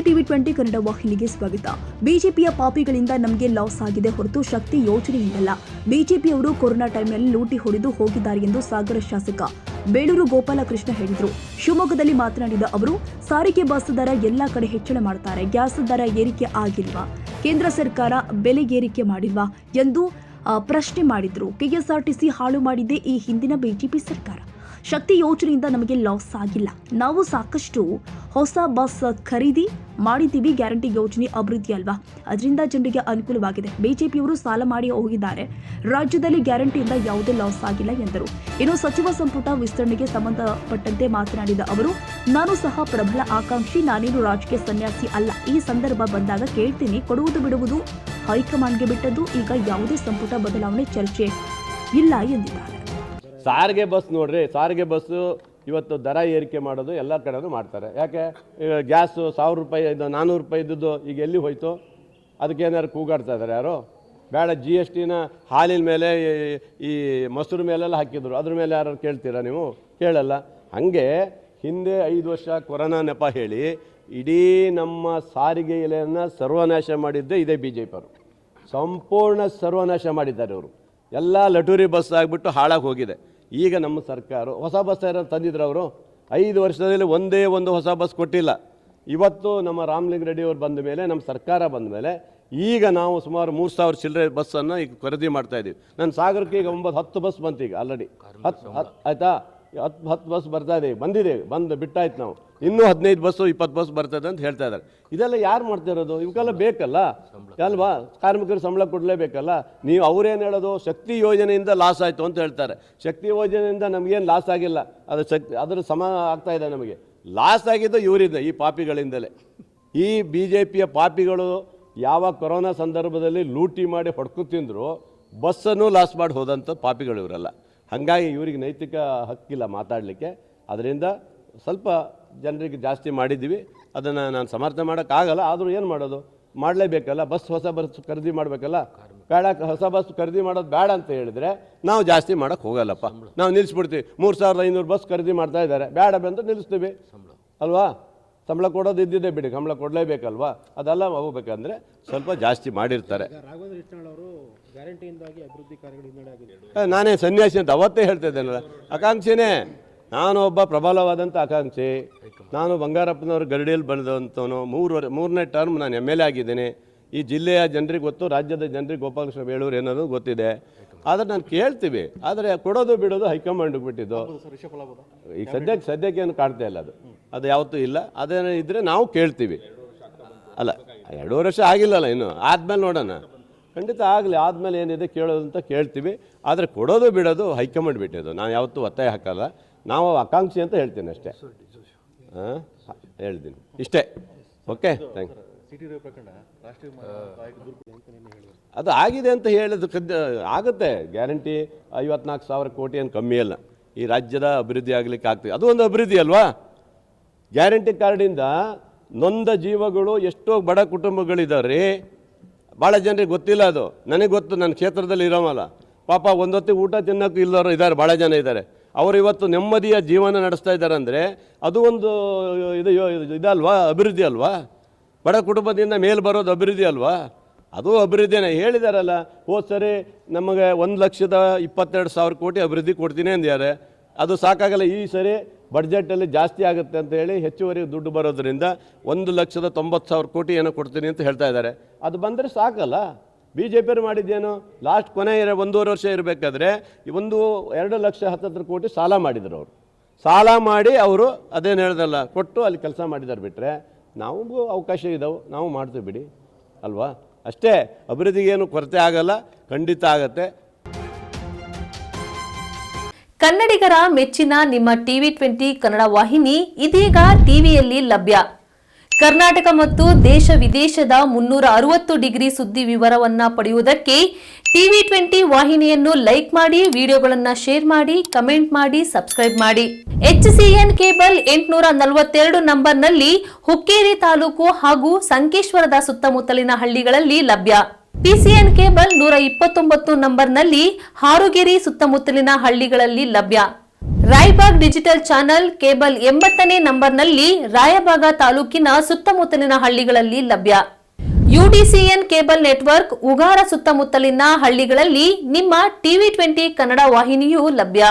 TV 20 Kannada ವಾಹಿನಿಗೆ ಸ್ವಾಗತ. ಬಿಜೆಪಿಯ ಪಾಪಿಗಳಿಂದ ನಮಗೆ ಲಾಸ್ ಆಗಿದೆ ಹೊರತು ಶಕ್ತಿ ಯೋಜನೆಯಿಂದಲ್ಲ. ಬಿಜೆಪಿಯವರು ಕೊರೋನಾ ಟೈಮ್ನಲ್ಲಿ ಲೂಟಿ ಹೊಡೆದು ಹೋಗಿದ್ದಾರೆ ಎಂದು ಸಾಗರ ಶಾಸಕ ಬೇಳೂರು ಗೋಪಾಲಕೃಷ್ಣ ಹೇಳಿದರು. ಶಿವಮೊಗ್ಗದಲ್ಲಿ ಮಾತನಾಡಿದ ಅವರು, ಸಾರಿಗೆ ಬಸ್ ದರ ಎಲ್ಲಾ ಕಡೆ ಹೆಚ್ಚಳ ಮಾಡ್ತಾರೆ, ಗ್ಯಾಸ್ ದರ ಏರಿಕೆ ಆಗಿಲ್ವಾ, ಕೇಂದ್ರ ಸರ್ಕಾರ ಬೆಲೆ ಏರಿಕೆ ಮಾಡಿಲ್ವಾ ಎಂದು ಪ್ರಶ್ನೆ ಮಾಡಿದ್ರು. ಕೆಎಸ್ಆರ್ಟಿಸಿ ಹಾಳು ಮಾಡಿದ್ದೇ ಈ ಹಿಂದಿನ ಬಿಜೆಪಿ ಸರ್ಕಾರ. ಶಕ್ತಿ ಯೋಜನೆಯಿಂದ ನಮಗೆ ಲಾಸ್ ಆಗಿಲ್ಲ. ನಾವು ಸಾಕಷ್ಟು ಹೊಸ ಬಸ್ ಖರೀದಿ ಮಾಡಿದ್ದೀವಿ. ಗ್ಯಾರಂಟಿ ಯೋಜನೆ ಅಭಿವೃದ್ಧಿ ಅಲ್ವಾ, ಅದರಿಂದ ಜನರಿಗೆ ಅನುಕೂಲವಾಗಿದೆ. ಬಿಜೆಪಿಯವರು ಸಾಲ ಮಾಡಿ ಹೋಗಿದ್ದಾರೆ. ರಾಜ್ಯದಲ್ಲಿ ಗ್ಯಾರಂಟಿಯಿಂದ ಯಾವುದೇ ಲಾಸ್ ಆಗಿಲ್ಲ ಎಂದರು. ಇನ್ನು ಸಚಿವ ಸಂಪುಟ ವಿಸ್ತರಣೆಗೆ ಸಂಬಂಧಪಟ್ಟಂತೆ ಮಾತನಾಡಿದ ಅವರು, ನಾನು ಸಹ ಪ್ರಬಲ ಆಕಾಂಕ್ಷಿ, ನಾನೇನು ರಾಜಕೀಯ ಸನ್ಯಾಸಿ ಅಲ್ಲ. ಈ ಸಂದರ್ಭ ಬಂದಾಗ ಕೇಳ್ತೀನಿ, ಕೊಡುವುದು ಬಿಡುವುದು ಹೈಕಮಾಂಡ್ಗೆ ಬಿಟ್ಟದ್ದು. ಈಗ ಯಾವುದೇ ಸಂಪುಟ ಬದಲಾವಣೆ ಚರ್ಚೆ ಇಲ್ಲ ಎಂದಿದ್ದಾರೆ. ಸಾರಿಗೆ ಬಸ್ ನೋಡ್ರಿ, ಸಾರಿಗೆ ಬಸ್ಸು ಇವತ್ತು ದರ ಏರಿಕೆ ಮಾಡೋದು ಎಲ್ಲ ಕಡೆನೂ ಮಾಡ್ತಾರೆ. ಯಾಕೆ ಈಗ ಗ್ಯಾಸು 1000 ರೂಪಾಯಿ 400 ರೂಪಾಯಿ ಇದ್ದದ್ದು ಈಗ ಎಲ್ಲಿ ಹೋಯ್ತು? ಅದಕ್ಕೆ ಏನಾದ್ರು ಕೂಗಾಡ್ತಾ ಇದ್ದಾರೆ ಯಾರು? ಬೇಡ, GSTನ ಹಾಲಿನ ಮೇಲೆ ಈ ಮೊಸರು ಮೇಲೆಲ್ಲ ಹಾಕಿದ್ರು, ಅದ್ರ ಮೇಲೆ ಯಾರು ಕೇಳ್ತೀರಾ ನೀವು? ಕೇಳಲ್ಲ. ಹಾಗೆ ಹಿಂದೆ 5 ವರ್ಷ ಕೊರೋನಾ ನೆಪ ಹೇಳಿ ಇಡೀ ನಮ್ಮ ಸಾರಿಗೆ ಎಲೆಯನ್ನು ಸರ್ವನಾಶ ಮಾಡಿದ್ದೇ ಇದೇ BJP ಅವರು. ಸಂಪೂರ್ಣ ಸರ್ವನಾಶ ಮಾಡಿದ್ದಾರೆ ಅವರು. ಎಲ್ಲ ಲಟೂರಿ ಬಸ್ ಆಗಿಬಿಟ್ಟು ಹಾಳಾಗಿ ಹೋಗಿದೆ. ಈಗ ನಮ್ಮ ಸರ್ಕಾರ ಹೊಸ ಬಸ್ ಯಾರು ತಂದಿದ್ರು ಅವರು? 5 ವರ್ಷದಲ್ಲಿ ಒಂದೇ ಒಂದು ಹೊಸ ಬಸ್ ಕೊಟ್ಟಿಲ್ಲ. ಇವತ್ತು ನಮ್ಮ ರಾಮಲಿಂಗ ರೆಡ್ಡಿ ಅವರು ಬಂದ ಮೇಲೆ, ನಮ್ಮ ಸರ್ಕಾರ ಬಂದ ಮೇಲೆ ಈಗ ನಾವು ಸುಮಾರು 3000 ಚಿಲ್ಲರೆ ಬಸ್ಸನ್ನು ಈಗ ಖರೀದಿ ಮಾಡ್ತಾಯಿದ್ದೀವಿ. ನನ್ನ ಸಾಗರಕ್ಕೆ ಈಗ 9-10 ಬಸ್ ಬಂತು ಈಗ ಆಲ್ರೆಡಿ. 10 ಆಯಿತಾ? 10 ಬಸ್ ಬರ್ತಾ ಇದೆ, ಬಂದು ಬಿಟ್ಟಾಯ್ತು. ನಾವು ಇನ್ನೂ 15 ಬಸ್ಸು 20 ಬಸ್ ಬರ್ತದೆ ಅಂತ ಹೇಳ್ತಾ ಇದ್ದಾರೆ. ಇದೆಲ್ಲ ಯಾರು ಮಾಡ್ತಿರೋದು? ಇವಕ್ಕೆಲ್ಲ ಬೇಕಲ್ಲ ಅಲ್ವಾ? ಕಾರ್ಮಿಕರು ಸಂಬಳ ಕೊಡಲೇಬೇಕಲ್ಲ. ನೀವು ಅವ್ರೇನು ಹೇಳೋದು? ಶಕ್ತಿ ಯೋಜನೆಯಿಂದ ಲಾಸ್ ಆಯಿತು ಅಂತ ಹೇಳ್ತಾರೆ. ಶಕ್ತಿ ಯೋಜನೆಯಿಂದ ನಮಗೇನು ಲಾಸ್ ಆಗಿಲ್ಲ, ಅದು ಅದರ ಸಮ ಆಗ್ತಾ ಇದೆ. ನಮಗೆ ಲಾಸ್ ಆಗಿದ್ದು ಇವರಿಂದ, ಈ ಪಾಪಿಗಳಿಂದಲೇ. ಈ BJPಯ ಪಾಪಿಗಳು ಯಾವ ಕೊರೋನಾ ಸಂದರ್ಭದಲ್ಲಿ ಲೂಟಿ ಮಾಡಿ ಹೊಡ್ಕು ತಿಂದರು, ಬಸ್ಸನ್ನು ಲಾಸ್ ಮಾಡಿ ಹೋದಂಥ ಪಾಪಿಗಳು ಇವರಲ್ಲ. ಹಾಗಾಗಿ ಇವರಿಗೆ ನೈತಿಕ ಹಕ್ಕಿಲ್ಲ ಮಾತಾಡಲಿಕ್ಕೆ. ಅದರಿಂದ ಸ್ವಲ್ಪ ಜನರಿಗೆ ಜಾಸ್ತಿ ಮಾಡಿದ್ದೀವಿ. ಅದನ್ನು ನಾನು ಸಮರ್ಥನೆ ಮಾಡೋಕ್ಕಾಗಲ್ಲ. ಆದರೂ ಏನು ಮಾಡೋದು? ಮಾಡಲೇಬೇಕಲ್ಲ. ಹೊಸ ಬಸ್ ಖರೀದಿ ಮಾಡಬೇಕಲ್ಲ. ಬೇಡ, ಹೊಸ ಬಸ್ ಖರೀದಿ ಮಾಡೋದು ಬೇಡ ಅಂತ ಹೇಳಿದರೆ ನಾವು ಜಾಸ್ತಿ ಮಾಡೋಕ್ಕೆ ಹೋಗಲ್ಲಪ್ಪ. ನಾವು ನಿಲ್ಲಿಸ್ಬಿಡ್ತೀವಿ. 3500 ಬಸ್ ಖರೀದಿ ಮಾಡ್ತಾ ಇದ್ದಾರೆ, ಬೇಡ ಬಂದು ನಿಲ್ಲಿಸ್ತೀವಿ ಅಲ್ವಾ? ಸಂಬಳ ಕೊಡೋದು ಇದ್ದಿದ್ದೇ ಬಿಡಿ, ಸಂಬಳ ಕೊಡಲೇಬೇಕಲ್ವಾ? ಅದೆಲ್ಲ ಹೋಗ್ಬೇಕಂದ್ರೆ ಸ್ವಲ್ಪ ಜಾಸ್ತಿ ಮಾಡಿರ್ತಾರೆ. ನಾನೇ ಸನ್ಯಾಸಿ ಅಂತ ಅವತ್ತೇ ಹೇಳ್ತಾ ಇದ್ದೇನಲ್ಲ, ಆಕಾಂಕ್ಷಿನೇ. ನಾನು ಒಬ್ಬ ಪ್ರಬಲವಾದಂಥ ಆಕಾಂಕ್ಷಿ. ನಾನು ಬಂಗಾರಪ್ಪನವ್ರ ಗರಡಿಯಲ್ಲಿ ಬಂದಂಥವನು. 3ನೇ ಟರ್ಮ್ ನಾನು MLA ಆಗಿದ್ದೀನಿ. ಈ ಜಿಲ್ಲೆಯ ಜನರಿಗೆ ಗೊತ್ತು, ರಾಜ್ಯದ ಜನರಿಗೆ ಗೋಪಾಲಕೃಷ್ಣ ಬೇಳೂರು ಏನಾದ್ರು ಗೊತ್ತಿದೆ. ಆದರೆ ನಾನು ಕೇಳ್ತೀವಿ. ಆದರೆ ಕೊಡೋದು ಬಿಡೋದು ಹೈಕಮಾಂಡ್ಗೆ ಬಿಟ್ಟಿದ್ದು. ಈಗ ಸದ್ಯಕ್ಕೆ ಏನು ಕಾಣ್ತಾ ಇಲ್ಲ. ಅದು ಯಾವತ್ತೂ ಇಲ್ಲ. ಅದೇನೋ ಇದ್ದರೆ ನಾವು ಕೇಳ್ತೀವಿ. ಅಲ್ಲ, 2 ವರ್ಷ ಆಗಿಲ್ಲಲ್ಲ ಇನ್ನು, ಆದಮೇಲೆ ನೋಡೋಣ. ಖಂಡಿತ ಆಗಲಿ, ಆದಮೇಲೆ ಏನಿದೆ ಕೇಳೋದು ಅಂತ ಕೇಳ್ತೀವಿ. ಆದರೆ ಕೊಡೋದು ಬಿಡೋದು ಹೈಕಮಾಂಡ್ ಬಿಟ್ಟಿದ್ದು. ನಾನು ಯಾವತ್ತೂ ಒತ್ತಾಯ ಹಾಕಲ್ಲ. ನಾವು ಆಕಾಂಕ್ಷಿ ಅಂತ ಹೇಳ್ತೀನಿ ಅಷ್ಟೇ. ಹೇಳ್ತೀನಿ ಇಷ್ಟೇ. Okay, thank you. ಅದು ಆಗಿದೆ ಅಂತ ಹೇಳೋದು ಆಗುತ್ತೆ. ಗ್ಯಾರಂಟಿ 54,000 ಕೋಟಿ ಏನು ಕಮ್ಮಿ ಅಲ್ಲ. ಈ ರಾಜ್ಯದ ಅಭಿವೃದ್ಧಿ ಆಗಲಿಕ್ಕೆ ಆಗ್ತದೆ. ಅದು ಒಂದು ಅಭಿವೃದ್ಧಿ ಅಲ್ವಾ? ಗ್ಯಾರಂಟಿ ಕಾರ್ಡಿಂದ ನೊಂದ ಜೀವಗಳು ಎಷ್ಟೋ ಬಡ ಕುಟುಂಬಗಳಿದ್ದಾರೆ. ಭಾಳ ಜನರಿಗೆ ಗೊತ್ತಿಲ್ಲ ಅದು. ನನಗೆ ಗೊತ್ತು, ನನ್ನ ಕ್ಷೇತ್ರದಲ್ಲಿ ಇರೋಮಲ್ಲ. ಪಾಪ ಒಂದೊತ್ತಿಗೆ ಊಟ ತಿನ್ನೋಕ್ಕೂ ಇಲ್ಲವರು ಇದ್ದಾರೆ, ಭಾಳ ಜನ ಇದ್ದಾರೆ. ಅವರು ಇವತ್ತು ನೆಮ್ಮದಿಯ ಜೀವನ ನಡೆಸ್ತಾ ಇದ್ದಾರೆ ಅಂದರೆ ಅದು ಒಂದು ಇದಲ್ವಾ? ಅಭಿವೃದ್ಧಿ ಅಲ್ವಾ? ಬಡ ಕುಟುಂಬದಿಂದ ಮೇಲೆ ಬರೋದು ಅಭಿವೃದ್ಧಿ ಅಲ್ವಾ? ಅದು ಅಭಿವೃದ್ಧಿನೇ. ಹೇಳಿದಾರಲ್ಲ, ಹೋದ ಸರಿ ನಮಗೆ 1,22,000 ಕೋಟಿ ಅಭಿವೃದ್ಧಿ ಕೊಡ್ತೀನಿ ಅಂದಿದ್ದಾರೆ. ಅದು ಸಾಕಾಗಲ್ಲ. ಈ ಸರಿ ಬಡ್ಜೆಟಲ್ಲಿ ಜಾಸ್ತಿ ಆಗುತ್ತೆ ಅಂತ ಹೇಳಿ ಹೆಚ್ಚುವರಿ ದುಡ್ಡು ಬರೋದ್ರಿಂದ 1,90,000 ಕೋಟಿ ಏನೋ ಕೊಡ್ತೀನಿ ಅಂತ ಹೇಳ್ತಾ ಇದ್ದಾರೆ. ಅದು ಬಂದರೆ ಸಾಕಲ್ಲ. BJPಯವರು ಮಾಡಿದ್ದೇನು? ಲಾಸ್ಟ್ ಕೊನೆ 1.5 ವರ್ಷ ಇರಬೇಕಾದ್ರೆ 2 ಲಕ್ಷ 10 ಕೋಟಿ ಸಾಲ ಮಾಡಿದರು. ಅವರು ಸಾಲ ಮಾಡಿ ಅವರು ಅದೇನು ಹೇಳ್ದಲ್ಲ ಕೊಟ್ಟು ಅಲ್ಲಿ ಕೆಲಸ ಮಾಡಿದ್ದಾರೆ. ಬಿಟ್ಟರೆ ನಾವು ಅವಕಾಶ ಇದ್ದಾವೆ, ನಾವು ಮಾಡ್ತೀವಿ ಬಿಡಿ ಅಲ್ವಾ? ಅಷ್ಟೇ. ಅಭಿವೃದ್ಧಿಗೇನು ಕೊರತೆ ಆಗಲ್ಲ, ಖಂಡಿತ ಆಗತ್ತೆ. ಕನ್ನಡಿಗರ ಮೆಚ್ಚಿನ ನಿಮ್ಮ TV 20 ಕನ್ನಡ ವಾಹಿನಿ ಇದೀಗ ಟಿವಿಯಲ್ಲಿ ಲಭ್ಯ. ಕರ್ನಾಟಕ ಮತ್ತು ದೇಶ ವಿದೇಶದ 360 ಡಿಗ್ರಿ ಸುದ್ದಿ ವಿವರವನ್ನ ಪಡೆಯುವುದಕ್ಕೆ TV 20 ವಾಹಿನಿಯನ್ನು ಲೈಕ್ ಮಾಡಿ, ವಿಡಿಯೋಗಳನ್ನು ಶೇರ್ ಮಾಡಿ, ಕಮೆಂಟ್ ಮಾಡಿ, ಸಬ್ಸ್ಕ್ರೈಬ್ ಮಾಡಿ. HCN ಕೇಬಲ್ 842 ನಂಬರ್ನಲ್ಲಿ ಹುಕ್ಕೇರಿ ತಾಲೂಕು ಹಾಗೂ ಸಂಕೇಶ್ವರದ ಸುತ್ತಮುತ್ತಲಿನ ಹಳ್ಳಿಗಳಲ್ಲಿ ಲಭ್ಯ. PCN ಕೇಬಲ್ 129 ನಂಬರ್ನಲ್ಲಿ ಹಾರುಗೆರೆ ಸುತ್ತಮುತ್ತಲಿನ ಹಳ್ಳಿಗಳಲ್ಲಿ ಲಭ್ಯ. ರಾಯಬಾಗ್ ಡಿಜಿಟಲ್ ಚಾನೆಲ್ ಕೇಬಲ್ 80ನೇ ನಂಬರ್ನಲ್ಲಿ ರಾಯಬಾಗ ತಾಲೂಕಿನ ಸುತ್ತಮುತ್ತಲಿನ ಹಳ್ಳಿಗಳಲ್ಲಿ ಲಭ್ಯ. UDCN ಕೇಬಲ್ ನೆಟ್ವರ್ಕ್ ಉಗಾರ ಸುತ್ತಮುತ್ತಲಿನ ಹಳ್ಳಿಗಳಲ್ಲಿ ನಿಮ್ಮ TV20 ಕನ್ನಡ ವಾಹಿನಿಯೂ ಲಭ್ಯ.